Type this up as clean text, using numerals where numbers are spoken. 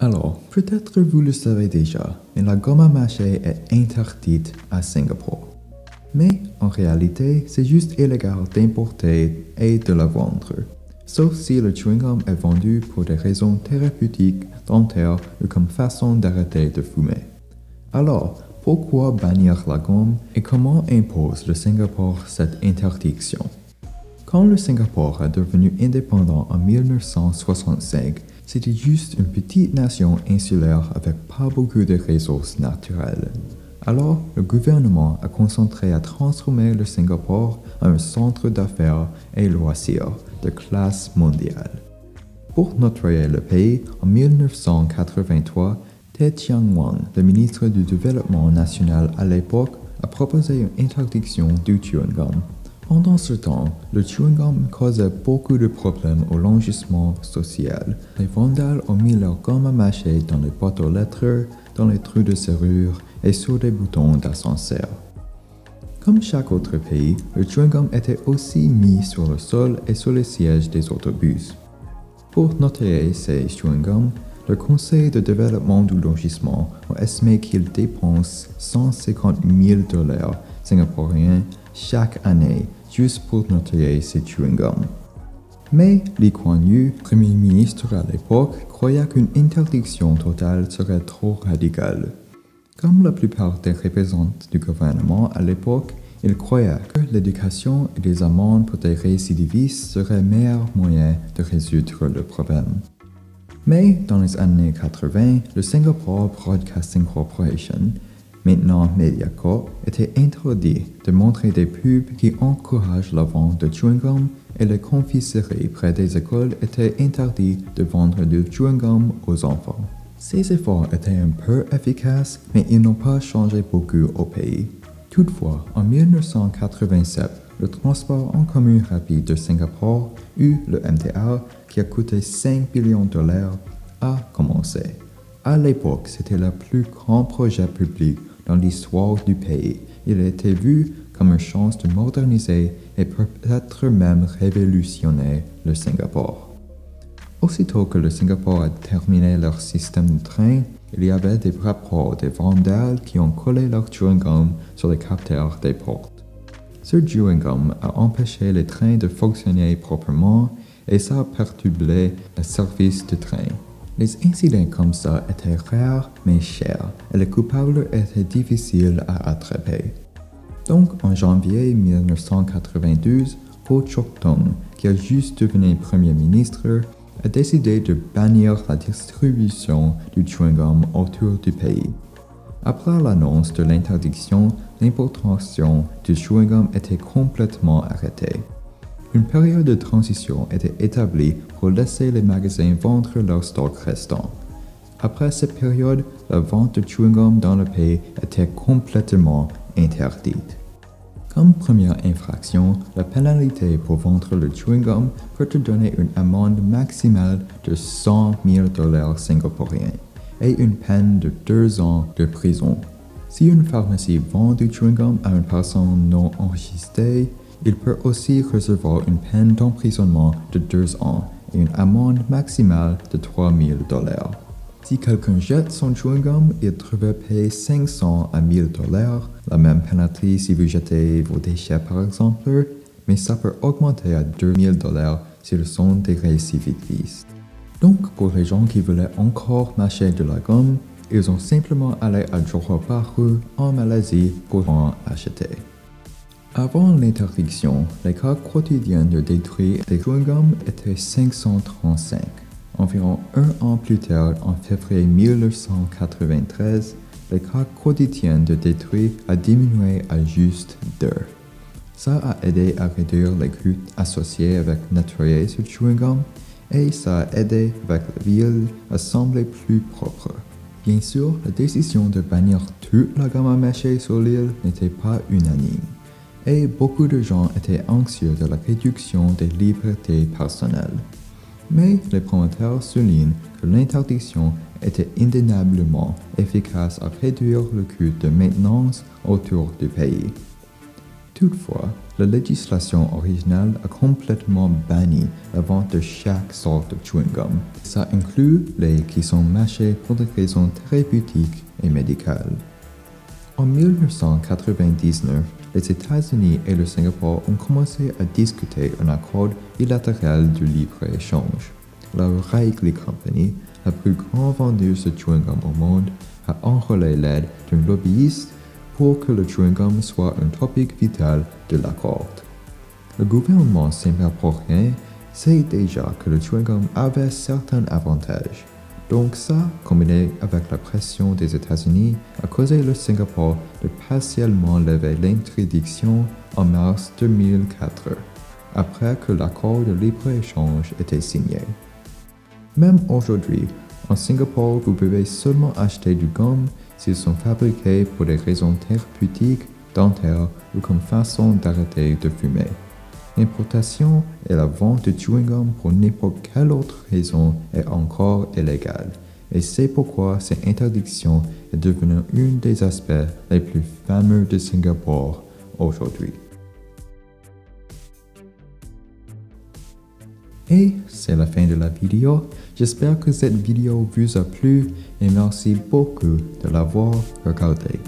Alors, peut-être vous le savez déjà, mais la gomme à mâcher est interdite à Singapour. Mais en réalité, c'est juste illégal d'importer et de la vendre, sauf si le chewing-gum est vendu pour des raisons thérapeutiques, dentaires ou comme façon d'arrêter de fumer. Alors, pourquoi bannir la gomme et comment impose le Singapour cette interdiction? Quand le Singapour est devenu indépendant en 1965, c'était juste une petite nation insulaire avec pas beaucoup de ressources naturelles. Alors, le gouvernement a concentré à transformer le Singapour en un centre d'affaires et loisirs de classe mondiale. Pour nettoyer le pays, en 1983, Tee Cheang Wan, le ministre du Développement national à l'époque, a proposé une interdiction du chewing-gum. Pendant ce temps, le chewing-gum causait beaucoup de problèmes au logement social. Les vandales ont mis leur gomme à mâcher dans les boîtes aux lettres, dans les trous de serrure et sur des boutons d'ascenseur. Comme chaque autre pays, le chewing-gum était aussi mis sur le sol et sur les sièges des autobus. Pour nettoyer ces chewing-gums, le Conseil de développement du logement a estimé qu'il dépense 150 000 $ singapouriens chaque année juste pour nettoyer ces chewing-gums. Mais Lee Kuan Yew, Premier ministre à l'époque, croyait qu'une interdiction totale serait trop radicale. Comme la plupart des représentants du gouvernement à l'époque, il croyait que l'éducation et les amendes pour des récidivistes seraient le meilleur moyen de résoudre le problème. Mais dans les années 80, le Singapore Broadcasting Corporation, maintenant Mediacorp, était interdit de montrer des pubs qui encouragent la vente de chewing-gum et les confiseries près des écoles étaient interdits de vendre du chewing-gum aux enfants. Ces efforts étaient un peu efficaces, mais ils n'ont pas changé beaucoup au pays. Toutefois, en 1987, le transport en commun rapide de Singapour, ou le MTA, qui a coûté 5 billions de $, a commencé. À l'époque, c'était le plus grand projet public dans l'histoire du pays. Il a été vu comme une chance de moderniser et peut-être même révolutionner le Singapour. Aussitôt que le Singapour a terminé leur système de train, il y avait des rapports des vandales qui ont collé leur chewing-gum sur les capteurs des portes. Ce chewing-gum a empêché les trains de fonctionner proprement et ça a perturbé le service de train. Les incidents comme ça étaient rares mais chers et les coupables étaient difficiles à attraper. Donc en janvier 1992, Goh Chok Tong, qui a juste devenu Premier ministre, a décidé de bannir la distribution du chewing-gum autour du pays. Après l'annonce de l'interdiction, l'importation du chewing-gum était complètement arrêtée. Une période de transition était établie pour laisser les magasins vendre leur stock restant. Après cette période, la vente de chewing-gum dans le pays était complètement interdite. Comme première infraction, la pénalité pour vendre le chewing-gum peut te donner une amende maximale de 100 000 $ singapouriens et une peine de 2 ans de prison. Si une pharmacie vend du chewing-gum à une personne non enregistrée, il peut aussi recevoir une peine d'emprisonnement de 2 ans et une amende maximale de 3 000 $. Si quelqu'un jette son chewing-gum, il devrait payer 500 à 1000 $, la même pénalité si vous jetez vos déchets par exemple, mais ça peut augmenter à 2000 $ s'ils sont des récidivistes. Donc pour les gens qui voulaient encore mâcher de la gomme, ils ont simplement allé à Johor Bahru en Malaisie pour en acheter. Avant l'interdiction, les cas quotidiens de détruits des chewing-gums étaient 535. Environ un an plus tard, en février 1993, les cas quotidiens de détruits a diminué à juste 2. Ça a aidé à réduire les coûts associés avec nettoyer ce chewing-gum et ça a aidé avec la ville à sembler plus propre. Bien sûr, la décision de bannir toute la gomme à mâcher sur l'île n'était pas unanime et beaucoup de gens étaient anxieux de la réduction des libertés personnelles. Mais les promoteurs soulignent que l'interdiction était indéniablement efficace à réduire le coût de maintenance autour du pays. Toutefois, la législation originale a complètement banni la vente de chaque sorte de chewing-gum. Ça inclut les qui sont mâchés pour des raisons thérapeutiques et médicales. En 1999, les États-Unis et le Singapour ont commencé à discuter un accord bilatéral de libre-échange. La Wrigley Company, la plus grande vendeuse de chewing-gum au monde, a enrôlé l'aide d'un lobbyiste pour que le chewing-gum soit un topic vital de l'accord. Le gouvernement singapourien sait déjà que le chewing-gum avait certains avantages. Donc ça, combiné avec la pression des États-Unis, a causé le Singapour de partiellement lever l'interdiction en mars 2004, après que l'accord de libre-échange était signé. Même aujourd'hui, en Singapour, vous pouvez seulement acheter du gum s'ils sont fabriqués pour des raisons thérapeutiques, dentaires ou comme façon d'arrêter de fumer. L'importation et la vente de chewing-gum pour n'importe quelle autre raison est encore illégale, et c'est pourquoi cette interdiction est devenue un des aspects les plus fameux de Singapour aujourd'hui. Et c'est la fin de la vidéo. J'espère que cette vidéo vous a plu et merci beaucoup de l'avoir regardée.